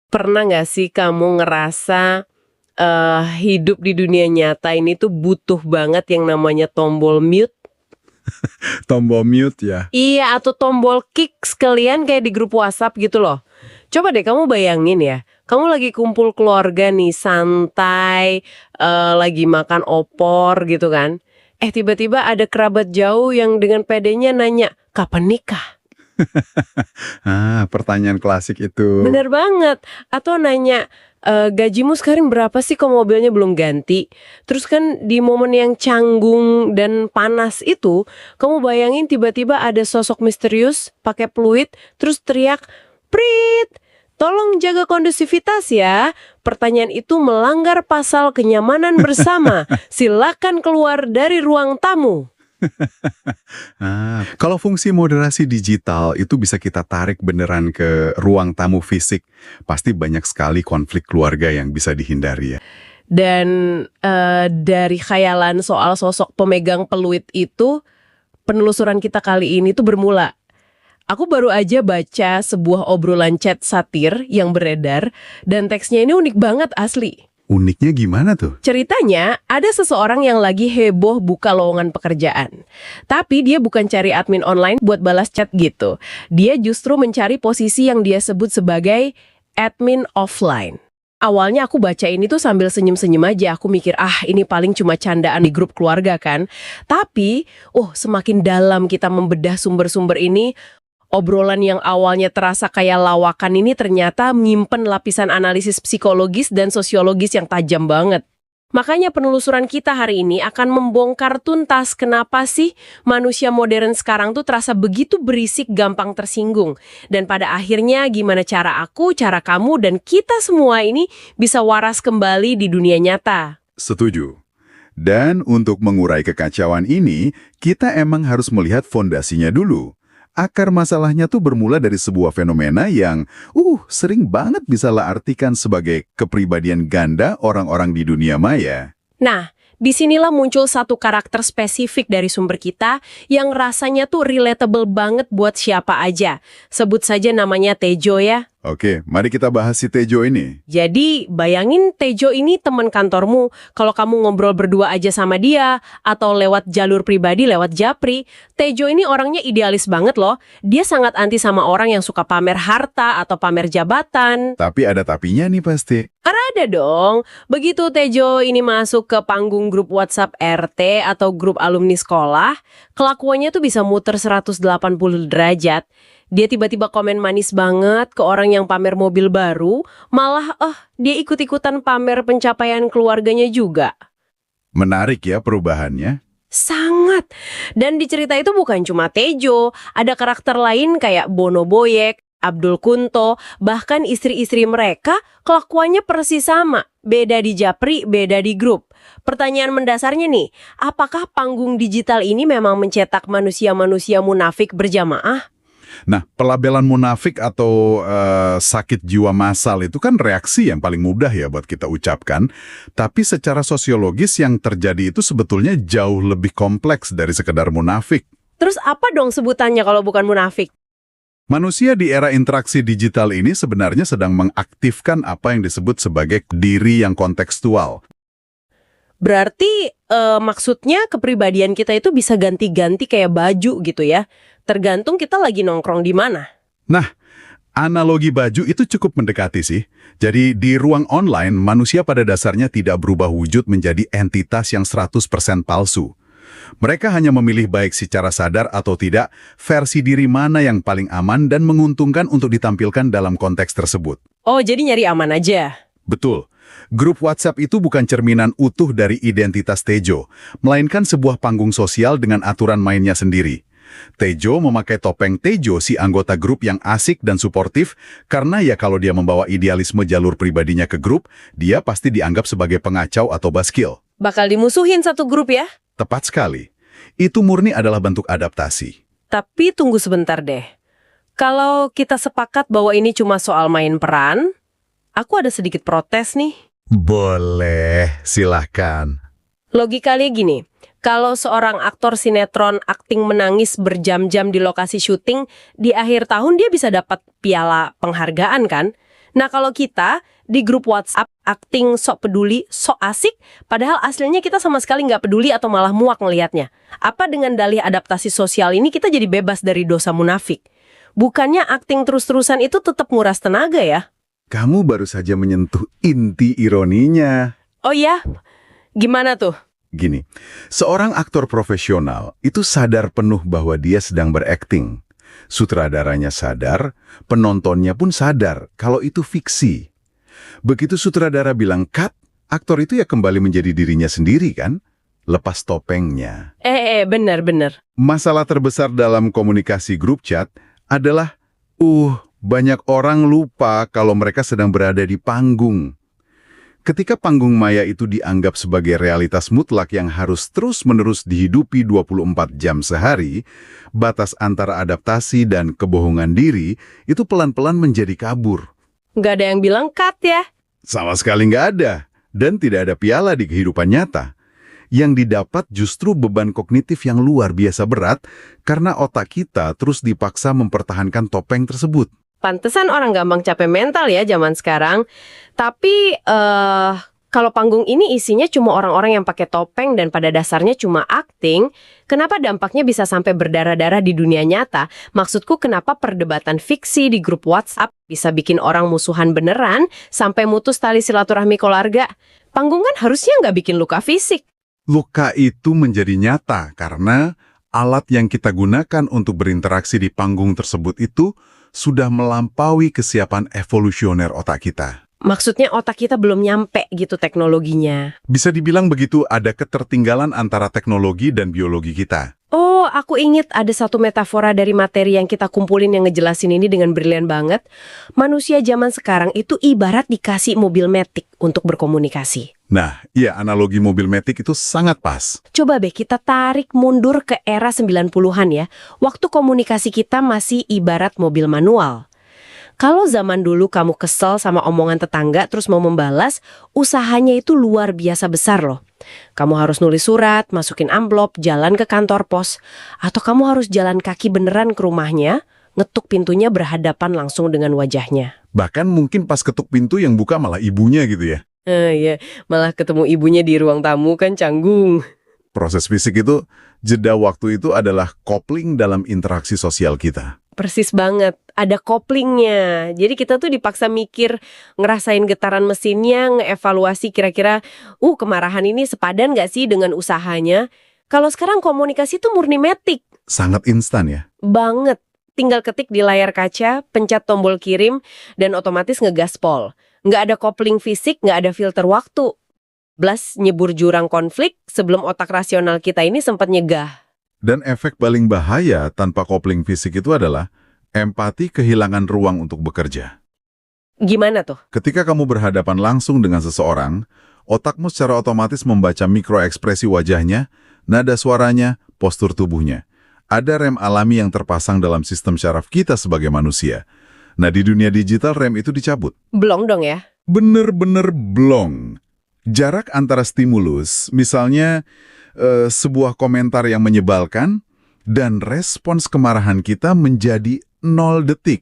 Pernah nggak sih kamu ngerasa, hidup di dunia nyata ini tuh butuh banget yang namanya tombol mute? Tombol mute ya. Iya, atau tombol kick sekalian kayak di grup WhatsApp gitu loh. Coba deh kamu bayangin ya, kamu lagi kumpul keluarga nih, santai, lagi makan opor gitu kan. Tiba-tiba ada kerabat jauh yang dengan pedenya nanya, "Kapan nikah?" Pertanyaan klasik itu. Bener banget. Atau nanya, "Gajimu sekarang berapa sih kok mobilnya belum ganti?" Terus kan di momen yang canggung dan panas itu, kamu bayangin tiba-tiba ada sosok misterius pakai peluit, terus teriak, "Prit, tolong jaga kondusivitas ya. Pertanyaan itu melanggar pasal kenyamanan bersama. Silakan keluar dari ruang tamu." Kalau fungsi moderasi digital itu bisa kita tarik beneran ke ruang tamu fisik, pasti banyak sekali konflik keluarga yang bisa dihindari ya. Dan, dari khayalan soal sosok pemegang peluit itu, penelusuran kita kali ini tuh bermula. Aku baru aja baca sebuah obrolan chat satir yang beredar, dan teksnya ini unik banget asli. Uniknya gimana tuh? Ceritanya, ada seseorang yang lagi heboh buka lowongan pekerjaan. Tapi dia bukan cari admin online buat balas chat gitu. Dia justru mencari posisi yang dia sebut sebagai admin offline. Awalnya aku baca ini tuh sambil senyum-senyum aja. Aku mikir, ini paling cuma candaan di grup keluarga kan. Tapi, semakin dalam kita membedah sumber-sumber ini, obrolan yang awalnya terasa kayak lawakan ini ternyata menyimpan lapisan analisis psikologis dan sosiologis yang tajam banget. Makanya penelusuran kita hari ini akan membongkar tuntas kenapa sih manusia modern sekarang tuh terasa begitu berisik, gampang tersinggung. Dan pada akhirnya gimana cara aku, cara kamu, dan kita semua ini bisa waras kembali di dunia nyata. Setuju. Dan untuk mengurai kekacauan ini, kita emang harus melihat fondasinya dulu. Akar masalahnya tuh bermula dari sebuah fenomena yang sering banget bisa lah artikan sebagai kepribadian ganda orang-orang di dunia maya. Nah, disinilah muncul satu karakter spesifik dari sumber kita yang rasanya tuh relatable banget buat siapa aja. Sebut saja namanya Tejo ya. Oke, mari kita bahas si Tejo ini. Jadi, bayangin Tejo ini teman kantormu. Kalau kamu ngobrol berdua aja sama dia, atau lewat jalur pribadi, lewat Japri, Tejo ini orangnya idealis banget loh. Dia sangat anti sama orang yang suka pamer harta atau pamer jabatan. Tapi ada tapinya nih pasti. Ada dong. Begitu Tejo ini masuk ke panggung grup WhatsApp RT atau grup alumni sekolah, kelakuannya tuh bisa muter 180 derajat. Dia tiba-tiba komen manis banget ke orang yang pamer mobil baru, malah dia ikut-ikutan pamer pencapaian keluarganya juga. Menarik ya perubahannya. Sangat. Dan di cerita itu bukan cuma Tejo, ada karakter lain kayak Bono Boyek, Abdul Kunto, bahkan istri-istri mereka kelakuannya persis sama. Beda di Japri, beda di grup. Pertanyaan mendasarnya nih, apakah panggung digital ini memang mencetak manusia-manusia munafik berjamaah? Nah, pelabelan munafik atau sakit jiwa massal itu kan reaksi yang paling mudah ya buat kita ucapkan. Tapi secara sosiologis yang terjadi itu sebetulnya jauh lebih kompleks dari sekedar munafik. Terus apa dong sebutannya kalau bukan munafik? Manusia di era interaksi digital ini sebenarnya sedang mengaktifkan apa yang disebut sebagai diri yang kontekstual. Berarti maksudnya kepribadian kita itu bisa ganti-ganti kayak baju gitu ya? Tergantung kita lagi nongkrong di mana. Nah, analogi baju itu cukup mendekati sih. Jadi di ruang online, manusia pada dasarnya tidak berubah wujud menjadi entitas yang 100% palsu. Mereka hanya memilih baik secara sadar atau tidak versi diri mana yang paling aman dan menguntungkan untuk ditampilkan dalam konteks tersebut. Oh, jadi nyari aman aja? Betul. Grup WhatsApp itu bukan cerminan utuh dari identitas Tejo, melainkan sebuah panggung sosial dengan aturan mainnya sendiri. Tejo memakai topeng Tejo si anggota grup yang asik dan suportif, karena ya kalau dia membawa idealisme jalur pribadinya ke grup, dia pasti dianggap sebagai pengacau atau baskil. Bakal dimusuhin satu grup ya? Tepat sekali. Itu murni adalah bentuk adaptasi. Tapi tunggu sebentar deh. Kalau kita sepakat bahwa ini cuma soal main peran, aku ada sedikit protes nih. Boleh, silahkan. Logikanya gini, kalau seorang aktor sinetron akting menangis berjam-jam di lokasi syuting, di akhir tahun dia bisa dapat piala penghargaan kan? Nah, kalau kita di grup WhatsApp acting sok peduli, sok asik, padahal aslinya kita sama sekali nggak peduli atau malah muak ngelihatnya. Apa dengan dalih adaptasi sosial ini kita jadi bebas dari dosa munafik? Bukannya acting terus-terusan itu tetap nguras tenaga ya? Kamu baru saja menyentuh inti ironinya. Oh ya? Gimana tuh? Gini, seorang aktor profesional itu sadar penuh bahwa dia sedang berakting. Sutradaranya sadar, penontonnya pun sadar kalau itu fiksi. Begitu sutradara bilang cut, aktor itu ya kembali menjadi dirinya sendiri kan? Lepas topengnya. Benar. Masalah terbesar dalam komunikasi grup chat adalah, banyak orang lupa kalau mereka sedang berada di panggung. Ketika panggung maya itu dianggap sebagai realitas mutlak yang harus terus-menerus dihidupi 24 jam sehari, batas antara adaptasi dan kebohongan diri itu pelan-pelan menjadi kabur. Nggak ada yang bilang cut ya? Sama sekali nggak ada, dan tidak ada piala di kehidupan nyata. Yang didapat justru beban kognitif yang luar biasa berat karena otak kita terus dipaksa mempertahankan topeng tersebut. Pantesan orang gampang capek mental ya zaman sekarang. Tapi kalau panggung ini isinya cuma orang-orang yang pakai topeng dan pada dasarnya cuma acting, kenapa dampaknya bisa sampai berdarah-darah di dunia nyata? Maksudku kenapa perdebatan fiksi di grup WhatsApp bisa bikin orang musuhan beneran sampai mutus tali silaturahmi keluarga? Panggung kan harusnya nggak bikin luka fisik. Luka itu menjadi nyata karena alat yang kita gunakan untuk berinteraksi di panggung tersebut itu sudah melampaui kesiapan evolusioner otak kita. Maksudnya otak kita belum nyampe gitu teknologinya. Bisa dibilang begitu, ada ketertinggalan antara teknologi dan biologi kita. Oh, aku ingat ada satu metafora dari materi yang kita kumpulin yang ngejelasin ini dengan brilian banget. Manusia zaman sekarang itu ibarat dikasih mobil matic untuk berkomunikasi. Nah, iya, analogi mobil matic itu sangat pas. Coba kita tarik mundur ke era 90-an ya. Waktu komunikasi kita masih ibarat mobil manual. Kalau zaman dulu kamu kesel sama omongan tetangga terus mau membalas, usahanya itu luar biasa besar loh. Kamu harus nulis surat, masukin amplop, jalan ke kantor pos. Atau kamu harus jalan kaki beneran ke rumahnya, ngetuk pintunya berhadapan langsung dengan wajahnya. Bahkan mungkin pas ketuk pintu yang buka malah ibunya gitu ya. Iya, malah ketemu ibunya di ruang tamu kan canggung. Proses fisik itu, jeda waktu itu adalah kopling dalam interaksi sosial kita. Persis banget, ada koplingnya. Jadi kita tuh dipaksa mikir, ngerasain getaran mesinnya, ngeevaluasi kira-kira, kemarahan ini sepadan nggak sih dengan usahanya? Kalau sekarang komunikasi tuh murni matic. Sangat instan ya? Banget. Tinggal ketik di layar kaca, pencet tombol kirim, dan otomatis ngegaspol. Nggak ada kopling fisik, nggak ada filter waktu. Blas nyebur jurang konflik sebelum otak rasional kita ini sempat nyegah. Dan efek paling bahaya tanpa kopling fisik itu adalah empati kehilangan ruang untuk bekerja. Gimana tuh? Ketika kamu berhadapan langsung dengan seseorang, otakmu secara otomatis membaca mikroekspresi wajahnya, nada suaranya, postur tubuhnya. Ada rem alami yang terpasang dalam sistem syaraf kita sebagai manusia. Nah, di dunia digital rem itu dicabut. Blong dong ya? Bener-bener blong. Jarak antara stimulus, misalnya sebuah komentar yang menyebalkan, dan respons kemarahan kita menjadi 0 detik.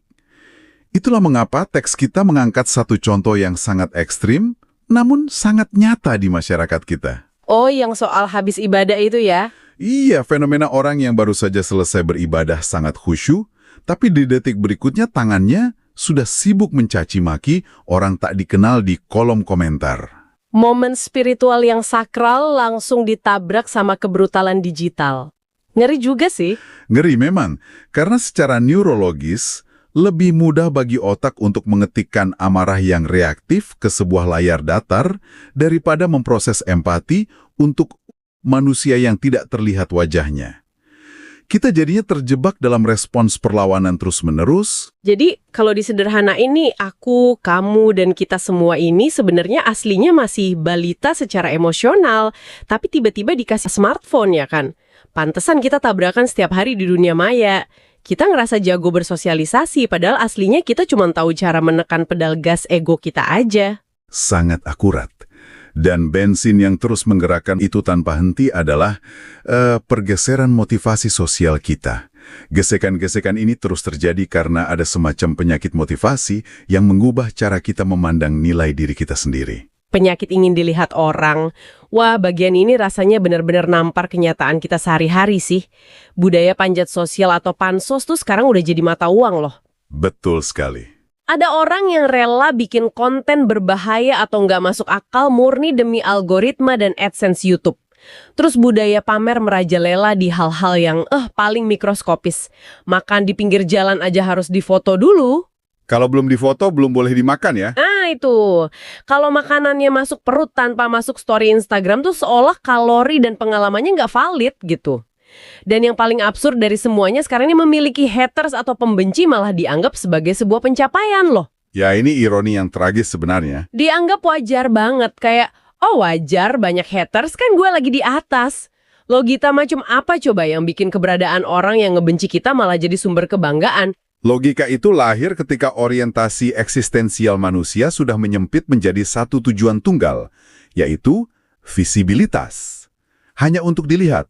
Itulah mengapa teks kita mengangkat satu contoh yang sangat ekstrim, namun sangat nyata di masyarakat kita. Oh, yang soal habis ibadah itu ya? Iya, fenomena orang yang baru saja selesai beribadah sangat khusyuk, tapi di detik berikutnya tangannya sudah sibuk mencaci maki orang tak dikenal di kolom komentar. Momen spiritual yang sakral langsung ditabrak sama kebrutalan digital. Ngeri juga sih. Ngeri memang, karena secara neurologis, lebih mudah bagi otak untuk mengetikkan amarah yang reaktif ke sebuah layar datar daripada memproses empati untuk manusia yang tidak terlihat wajahnya. Kita jadinya terjebak dalam respons perlawanan terus-menerus. Jadi kalau disederhanain nih, aku, kamu, dan kita semua ini sebenarnya aslinya masih balita secara emosional, tapi tiba-tiba dikasih smartphone ya kan? Pantesan kita tabrakan setiap hari di dunia maya. Kita ngerasa jago bersosialisasi, padahal aslinya kita cuma tahu cara menekan pedal gas ego kita aja. Sangat akurat. Dan bensin yang terus menggerakkan itu tanpa henti adalah pergeseran motivasi sosial kita. Gesekan-gesekan ini terus terjadi karena ada semacam penyakit motivasi yang mengubah cara kita memandang nilai diri kita sendiri. Penyakit ingin dilihat orang. Wah, bagian ini rasanya benar-benar nampar kenyataan kita sehari-hari sih. Budaya panjat sosial atau pansos tuh sekarang udah jadi mata uang loh. Betul sekali. Ada orang yang rela bikin konten berbahaya atau nggak masuk akal murni demi algoritma dan AdSense YouTube. Terus budaya pamer merajalela di hal-hal yang paling mikroskopis. Makan di pinggir jalan aja harus difoto dulu. Kalau belum difoto, belum boleh dimakan ya? Nah itu, kalau makanannya masuk perut tanpa masuk story Instagram tuh seolah kalori dan pengalamannya nggak valid gitu. Dan yang paling absurd dari semuanya sekarang ini memiliki haters atau pembenci malah dianggap sebagai sebuah pencapaian loh. Ya ini ironi yang tragis sebenarnya. Dianggap wajar banget, kayak, oh wajar banyak haters kan gue lagi di atas. Logika macam apa coba yang bikin keberadaan orang yang ngebenci kita malah jadi sumber kebanggaan? Logika itu lahir ketika orientasi eksistensial manusia sudah menyempit menjadi satu tujuan tunggal, yaitu visibilitas. Hanya untuk dilihat.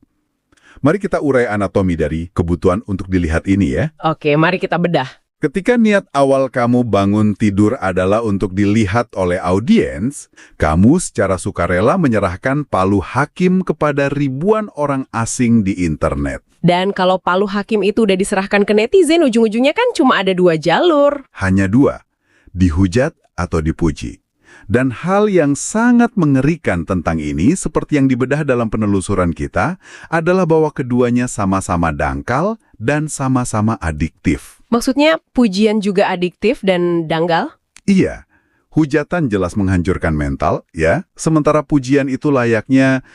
Mari kita urai anatomi dari kebutuhan untuk dilihat ini ya. Oke, mari kita bedah. Ketika niat awal kamu bangun tidur adalah untuk dilihat oleh audiens, kamu secara sukarela menyerahkan palu hakim kepada ribuan orang asing di internet. Dan kalau palu hakim itu udah diserahkan ke netizen, ujung-ujungnya kan cuma ada 2 jalur. Hanya 2, dihujat atau dipuji. Dan hal yang sangat mengerikan tentang ini, seperti yang dibedah dalam penelusuran kita, adalah bahwa keduanya sama-sama dangkal dan sama-sama adiktif. Maksudnya pujian juga adiktif dan dangkal? Iya, hujatan jelas menghancurkan mental, ya. Sementara pujian itu layaknya,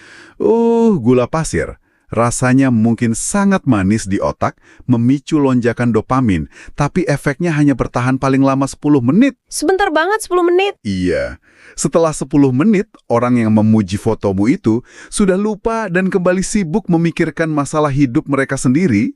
gula pasir. Rasanya mungkin sangat manis di otak, memicu lonjakan dopamin, tapi efeknya hanya bertahan paling lama 10 menit. Sebentar banget 10 menit. Iya, setelah 10 menit, orang yang memuji fotomu itu sudah lupa dan kembali sibuk memikirkan masalah hidup mereka sendiri.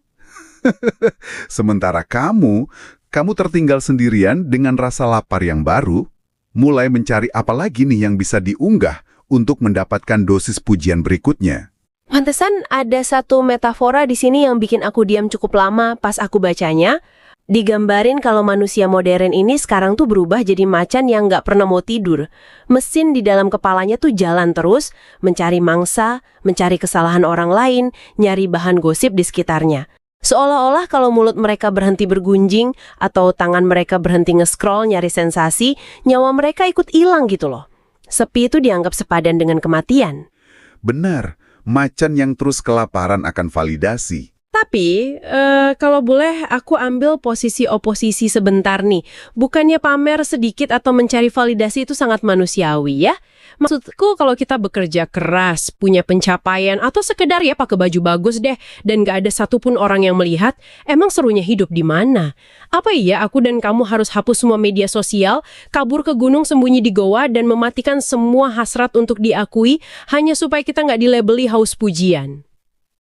Sementara kamu tertinggal sendirian dengan rasa lapar yang baru, mulai mencari apa lagi nih yang bisa diunggah untuk mendapatkan dosis pujian berikutnya. Pantesan ada satu metafora di sini yang bikin aku diam cukup lama pas aku bacanya. Digambarin kalau manusia modern ini sekarang tuh berubah jadi macan yang nggak pernah mau tidur. Mesin di dalam kepalanya tuh jalan terus, mencari mangsa, mencari kesalahan orang lain, nyari bahan gosip di sekitarnya. Seolah-olah kalau mulut mereka berhenti bergunjing atau tangan mereka berhenti nge-scroll nyari sensasi, nyawa mereka ikut hilang gitu loh. Sepi itu dianggap sepadan dengan kematian. Benar. Macan yang terus kelaparan akan validasi. Tapi, kalau boleh aku ambil posisi oposisi sebentar nih. Bukannya pamer sedikit atau mencari validasi itu sangat manusiawi ya? Maksudku kalau kita bekerja keras, punya pencapaian, atau sekedar ya pakai baju bagus deh, dan gak ada satupun orang yang melihat, emang serunya hidup di mana? Apa iya aku dan kamu harus hapus semua media sosial, kabur ke gunung sembunyi di goa, dan mematikan semua hasrat untuk diakui, hanya supaya kita nggak dilabeli haus pujian?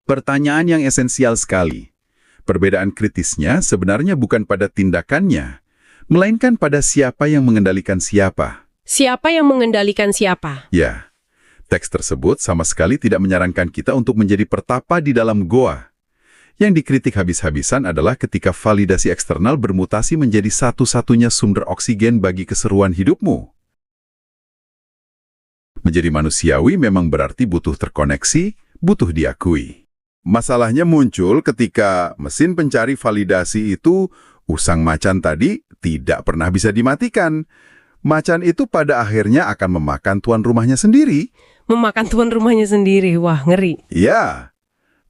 Pertanyaan yang esensial sekali. Perbedaan kritisnya sebenarnya bukan pada tindakannya, melainkan pada siapa yang mengendalikan siapa. Siapa yang mengendalikan siapa? Ya, teks tersebut sama sekali tidak menyarankan kita untuk menjadi pertapa di dalam goa. Yang dikritik habis-habisan adalah ketika validasi eksternal bermutasi menjadi satu-satunya sumber oksigen bagi keseruan hidupmu. Menjadi manusiawi memang berarti butuh terkoneksi, butuh diakui. Masalahnya muncul ketika mesin pencari validasi itu, usang macan tadi, tidak pernah bisa dimatikan. Macan itu pada akhirnya akan memakan tuan rumahnya sendiri. Memakan tuan rumahnya sendiri, wah ngeri. Ya,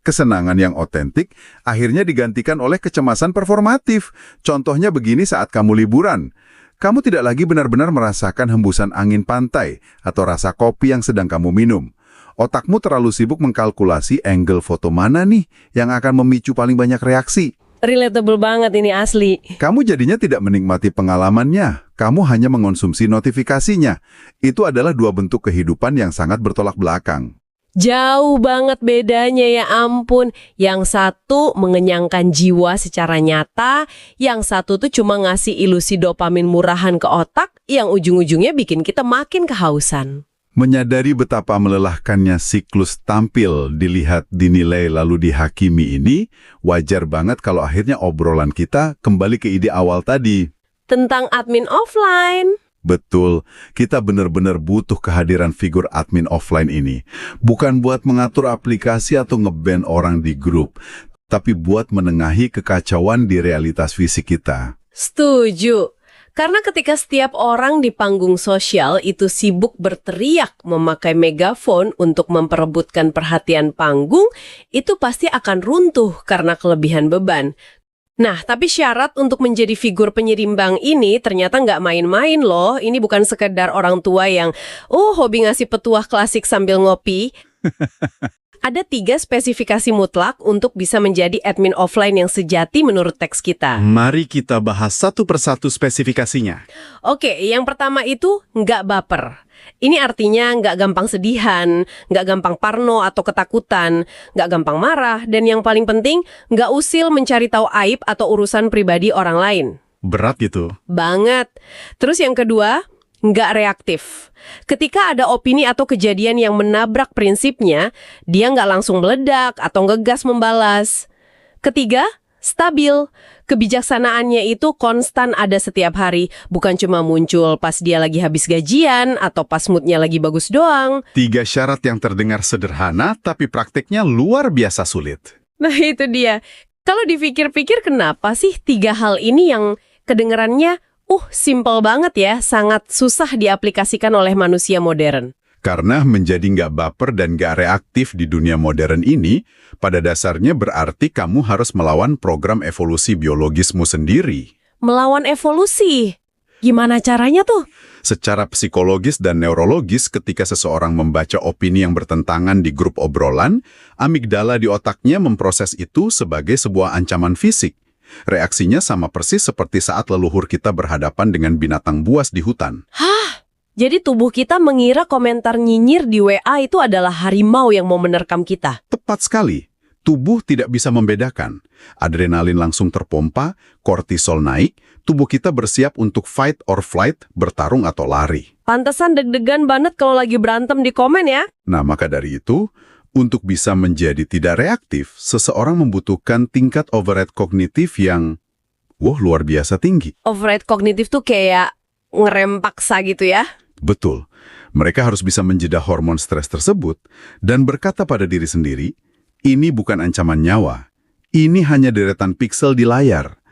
kesenangan yang otentik akhirnya digantikan oleh kecemasan performatif. Contohnya begini saat kamu liburan. Kamu tidak lagi benar-benar merasakan hembusan angin pantai atau rasa kopi yang sedang kamu minum. Otakmu terlalu sibuk mengkalkulasi angle foto mana nih yang akan memicu paling banyak reaksi. Relatable banget ini asli. Kamu jadinya tidak menikmati pengalamannya, kamu hanya mengonsumsi notifikasinya. Itu adalah 2 bentuk kehidupan yang sangat bertolak belakang. Jauh banget bedanya ya ampun. Yang satu mengenyangkan jiwa secara nyata, yang satu tuh cuma ngasih ilusi dopamin murahan ke otak, yang ujung-ujungnya bikin kita makin kehausan. Menyadari betapa melelahkannya siklus tampil, dilihat, dinilai, lalu dihakimi ini, wajar banget kalau akhirnya obrolan kita kembali ke ide awal tadi. Tentang admin offline. Betul, kita benar-benar butuh kehadiran figur admin offline ini. Bukan buat mengatur aplikasi atau nge-ban orang di grup, tapi buat menengahi kekacauan di realitas fisik kita. Setuju. Karena ketika setiap orang di panggung sosial itu sibuk berteriak memakai megafon untuk memperebutkan perhatian panggung, itu pasti akan runtuh karena kelebihan beban. Nah, tapi syarat untuk menjadi figur penyeimbang ini ternyata nggak main-main loh. Ini bukan sekedar orang tua yang, hobi ngasih petuah klasik sambil ngopi. Ada 3 spesifikasi mutlak untuk bisa menjadi admin offline yang sejati menurut teks kita. Mari kita bahas satu persatu spesifikasinya. Oke, yang pertama itu nggak baper. Ini artinya nggak gampang sedihan, nggak gampang parno atau ketakutan, nggak gampang marah, dan yang paling penting, nggak usil mencari tahu aib atau urusan pribadi orang lain. Berat gitu. Banget. Terus yang kedua, nggak reaktif. Ketika ada opini atau kejadian yang menabrak prinsipnya, dia nggak langsung meledak atau ngegas membalas. Ketiga, stabil. Kebijaksanaannya itu konstan ada setiap hari, bukan cuma muncul pas dia lagi habis gajian atau pas moodnya lagi bagus doang. 3 syarat yang terdengar sederhana, tapi praktiknya luar biasa sulit. Nah itu dia. Kalau dipikir-pikir kenapa sih 3 hal ini yang kedengerannya simpel banget ya, sangat susah diaplikasikan oleh manusia modern. Karena menjadi nggak baper dan nggak reaktif di dunia modern ini, pada dasarnya berarti kamu harus melawan program evolusi biologismu sendiri. Melawan evolusi? Gimana caranya tuh? Secara psikologis dan neurologis, ketika seseorang membaca opini yang bertentangan di grup obrolan, amigdala di otaknya memproses itu sebagai sebuah ancaman fisik. Reaksinya sama persis seperti saat leluhur kita berhadapan dengan binatang buas di hutan. Hah? Jadi tubuh kita mengira komentar nyinyir di WA itu adalah harimau yang mau menerkam kita? Tepat sekali. Tubuh tidak bisa membedakan. Adrenalin langsung terpompa, kortisol naik, tubuh kita bersiap untuk fight or flight, bertarung atau lari. Pantesan deg-degan banget kalau lagi berantem di komen ya? Nah, maka dari itu, untuk bisa menjadi tidak reaktif, seseorang membutuhkan tingkat override kognitif yang, luar biasa tinggi. Override kognitif tuh kayak ngerem paksa gitu ya? Betul. Mereka harus bisa menjeda hormon stres tersebut dan berkata pada diri sendiri, ini bukan ancaman nyawa. Ini hanya deretan piksel di layar.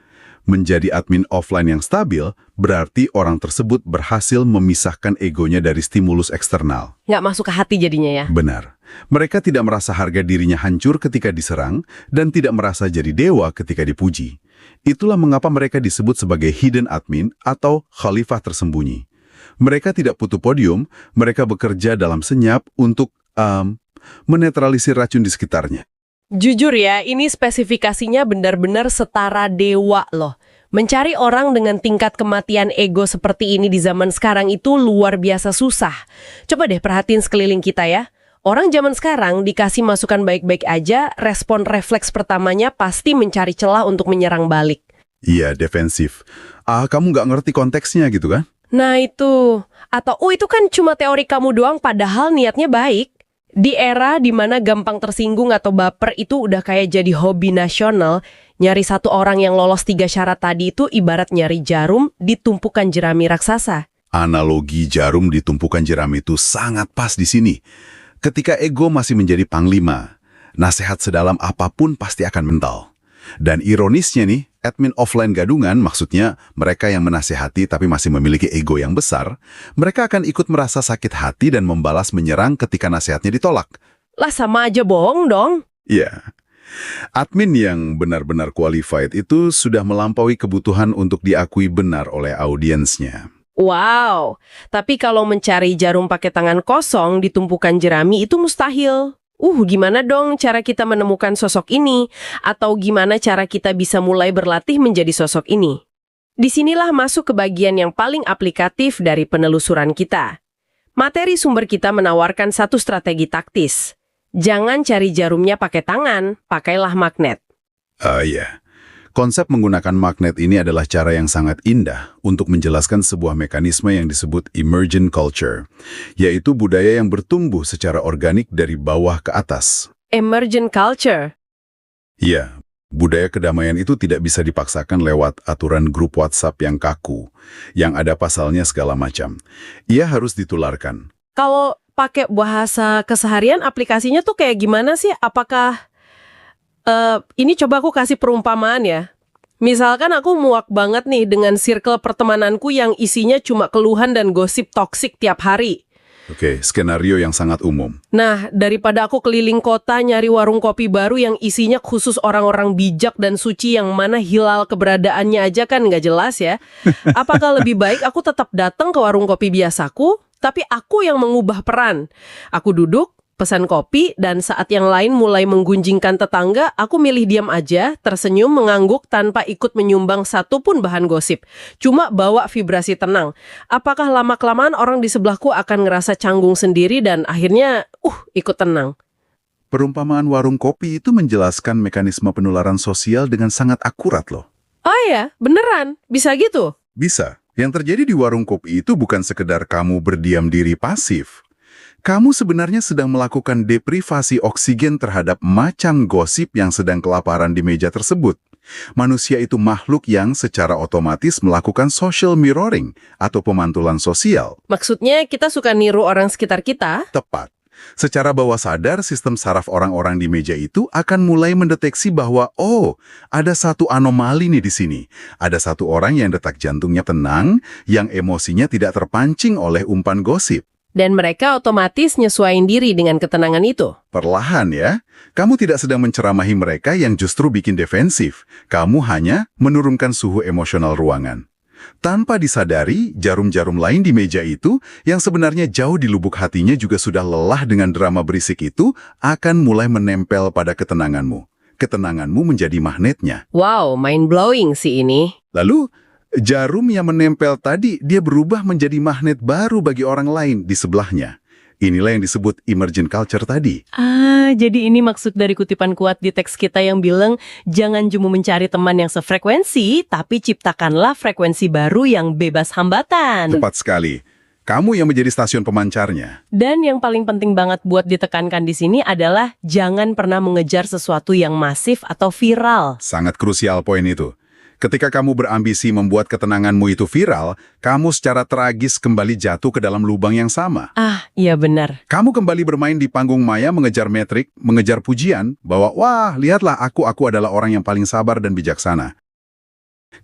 Menjadi admin offline yang stabil berarti orang tersebut berhasil memisahkan egonya dari stimulus eksternal. Nggak masuk ke hati jadinya ya? Benar. Mereka tidak merasa harga dirinya hancur ketika diserang dan tidak merasa jadi dewa ketika dipuji. Itulah mengapa mereka disebut sebagai hidden admin atau khalifah tersembunyi. Mereka tidak butuh podium, mereka bekerja dalam senyap untuk menetralisir racun di sekitarnya. Jujur ya, ini spesifikasinya benar-benar setara dewa loh. Mencari orang dengan tingkat kematian ego seperti ini di zaman sekarang itu luar biasa susah. Coba deh perhatiin sekeliling kita ya. Orang zaman sekarang dikasih masukan baik-baik aja, respon refleks pertamanya pasti mencari celah untuk menyerang balik. Iya, defensif. Kamu nggak ngerti konteksnya gitu kan? Nah itu. Atau, itu kan cuma teori kamu doang padahal niatnya baik. Di era dimana gampang tersinggung atau baper itu udah kayak jadi hobi nasional, nyari satu orang yang lolos 3 syarat tadi itu ibarat nyari jarum di tumpukan jerami raksasa. Analogi jarum di tumpukan jerami itu sangat pas di sini. Ketika ego masih menjadi panglima, nasihat sedalam apapun pasti akan mental. Dan ironisnya nih, admin offline gadungan, maksudnya mereka yang menasihati tapi masih memiliki ego yang besar, mereka akan ikut merasa sakit hati dan membalas menyerang ketika nasihatnya ditolak. Lah sama aja bohong dong. Iya. Admin yang benar-benar qualified itu sudah melampaui kebutuhan untuk diakui benar oleh audiensnya. Wow, tapi kalau mencari jarum pakai tangan kosong di tumpukan jerami itu mustahil. Gimana dong cara kita menemukan sosok ini? Atau gimana cara kita bisa mulai berlatih menjadi sosok ini? Disinilah masuk ke bagian yang paling aplikatif dari penelusuran kita. Materi sumber kita menawarkan satu strategi taktis. Jangan cari jarumnya pakai tangan, pakailah magnet. Iya. Konsep menggunakan magnet ini adalah cara yang sangat indah untuk menjelaskan sebuah mekanisme yang disebut emergent culture, yaitu budaya yang bertumbuh secara organik dari bawah ke atas. Emergent culture. Ya, budaya kedamaian itu tidak bisa dipaksakan lewat aturan grup WhatsApp yang kaku, yang ada pasalnya segala macam. Ia harus ditularkan. Kalau pakai bahasa keseharian, aplikasinya tuh kayak gimana sih? Apakah ini coba aku kasih perumpamaan ya. Misalkan aku muak banget nih dengan circle pertemananku yang isinya cuma keluhan dan gosip toksik tiap hari. Oke, skenario yang sangat umum. Nah, daripada aku keliling kota nyari warung kopi baru yang isinya khusus orang-orang bijak dan suci yang mana hilal keberadaannya aja kan nggak jelas ya. Apakah lebih baik aku tetap datang ke warung kopi biasaku, tapi aku yang mengubah peran? Aku duduk, pesan kopi, dan saat yang lain mulai menggunjingkan tetangga, aku milih diam aja, tersenyum, mengangguk tanpa ikut menyumbang satupun bahan gosip. Cuma bawa vibrasi tenang. Apakah lama-kelamaan orang di sebelahku akan ngerasa canggung sendiri dan akhirnya, ikut tenang? Perumpamaan warung kopi itu menjelaskan mekanisme penularan sosial dengan sangat akurat loh. Oh ya, beneran? Bisa gitu? Bisa. Yang terjadi di warung kopi itu bukan sekedar kamu berdiam diri pasif. Kamu sebenarnya sedang melakukan deprivasi oksigen terhadap macan gosip yang sedang kelaparan di meja tersebut. Manusia itu makhluk yang secara otomatis melakukan social mirroring atau pemantulan sosial. Maksudnya kita suka niru orang sekitar kita? Tepat. Secara bawah sadar, sistem saraf orang-orang di meja itu akan mulai mendeteksi bahwa, ada satu anomali nih di sini. Ada satu orang yang detak jantungnya tenang, yang emosinya tidak terpancing oleh umpan gosip. Dan mereka otomatis nyesuaiin diri dengan ketenangan itu. Perlahan ya, kamu tidak sedang menceramahi mereka yang justru bikin defensif. Kamu hanya menurunkan suhu emosional ruangan. Tanpa disadari, jarum-jarum lain di meja itu, yang sebenarnya jauh di lubuk hatinya juga sudah lelah dengan drama berisik itu, akan mulai menempel pada ketenanganmu. Ketenanganmu menjadi magnetnya. Wow, mind-blowing sih ini. Lalu, jarum yang menempel tadi, dia berubah menjadi magnet baru bagi orang lain di sebelahnya. Inilah yang disebut emergent culture tadi. Jadi ini maksud dari kutipan kuat di teks kita yang bilang, jangan cuma mencari teman yang sefrekuensi, tapi ciptakanlah frekuensi baru yang bebas hambatan. Tepat sekali. Kamu yang menjadi stasiun pemancarnya. Dan yang paling penting banget buat ditekankan di sini adalah jangan pernah mengejar sesuatu yang masif atau viral. Sangat krusial poin itu. Ketika kamu berambisi membuat ketenanganmu itu viral, kamu secara tragis kembali jatuh ke dalam lubang yang sama. Iya benar. Kamu kembali bermain di panggung maya mengejar metrik, mengejar pujian, bahwa wah, lihatlah aku adalah orang yang paling sabar dan bijaksana.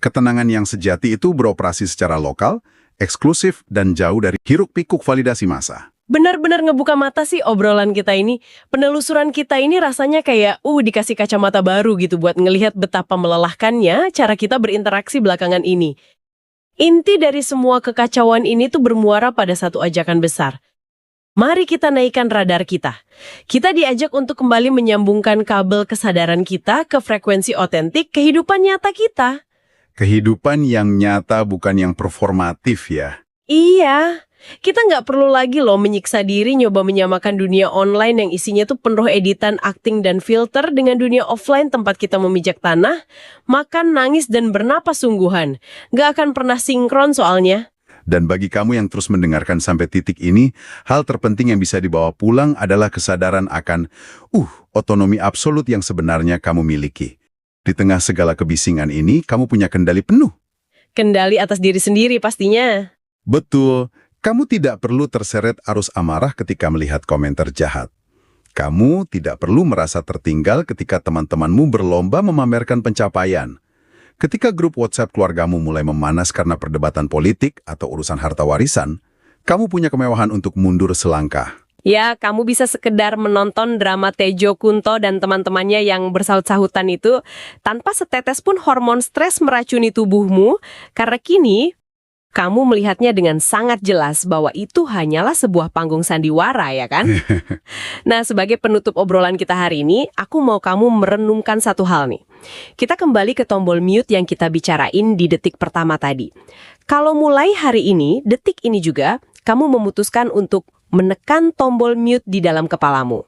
Ketenangan yang sejati itu beroperasi secara lokal, eksklusif, dan jauh dari hiruk-pikuk validasi massa. Benar-benar ngebuka mata sih obrolan kita ini. Penelusuran kita ini rasanya kayak, dikasih kacamata baru gitu buat ngelihat betapa melelahkannya cara kita berinteraksi belakangan ini. Inti dari semua kekacauan ini tuh bermuara pada satu ajakan besar. Mari kita naikkan radar kita. Kita diajak untuk kembali menyambungkan kabel kesadaran kita ke frekuensi otentik kehidupan nyata kita. Kehidupan yang nyata bukan yang performatif ya. Iya. Kita nggak perlu lagi loh menyiksa diri nyoba menyamakan dunia online yang isinya tuh penuh editan, akting, dan filter dengan dunia offline tempat kita memijak tanah, makan, nangis, dan bernapas sungguhan. Nggak akan pernah sinkron soalnya. Dan bagi kamu yang terus mendengarkan sampai titik ini, hal terpenting yang bisa dibawa pulang adalah kesadaran akan otonomi absolut yang sebenarnya kamu miliki. Di tengah segala kebisingan ini, kamu punya kendali penuh. Kendali atas diri sendiri pastinya. Betul. Kamu tidak perlu terseret arus amarah ketika melihat komentar jahat. Kamu tidak perlu merasa tertinggal ketika teman-temanmu berlomba memamerkan pencapaian. Ketika grup WhatsApp keluargamu mulai memanas karena perdebatan politik atau urusan harta warisan, kamu punya kemewahan untuk mundur selangkah. Ya, kamu bisa sekedar menonton drama Tejo Kunto dan teman-temannya yang bersaut-sahutan itu tanpa setetes pun hormon stres meracuni tubuhmu, karena kini kamu melihatnya dengan sangat jelas bahwa itu hanyalah sebuah panggung sandiwara, ya kan? Nah, sebagai penutup obrolan kita hari ini, aku mau kamu merenungkan satu hal nih. Kita kembali ke tombol mute yang kita bicarain di detik pertama tadi. Kalau mulai hari ini, detik ini juga, kamu memutuskan untuk menekan tombol mute di dalam kepalamu.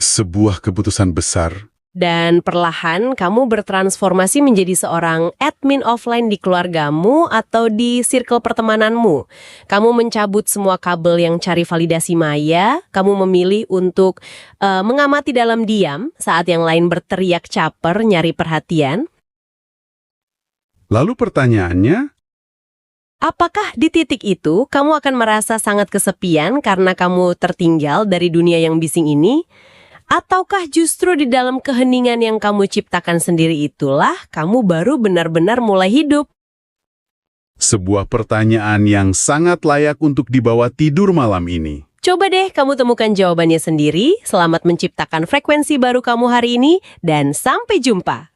Sebuah keputusan besar Dan perlahan kamu bertransformasi menjadi seorang admin offline di keluargamu atau di circle pertemananmu. Kamu mencabut semua kabel yang cari validasi maya, kamu memilih untuk mengamati dalam diam saat yang lain berteriak caper nyari perhatian. Lalu pertanyaannya, Apakah di titik itu kamu akan merasa sangat kesepian karena kamu tertinggal dari dunia yang bising ini? Ataukah justru di dalam keheningan yang kamu ciptakan sendiri itulah kamu baru benar-benar mulai hidup? sebuah pertanyaan yang sangat layak untuk dibawa tidur malam ini. Coba deh kamu temukan jawabannya sendiri. Selamat menciptakan frekuensi baru kamu hari ini dan sampai jumpa.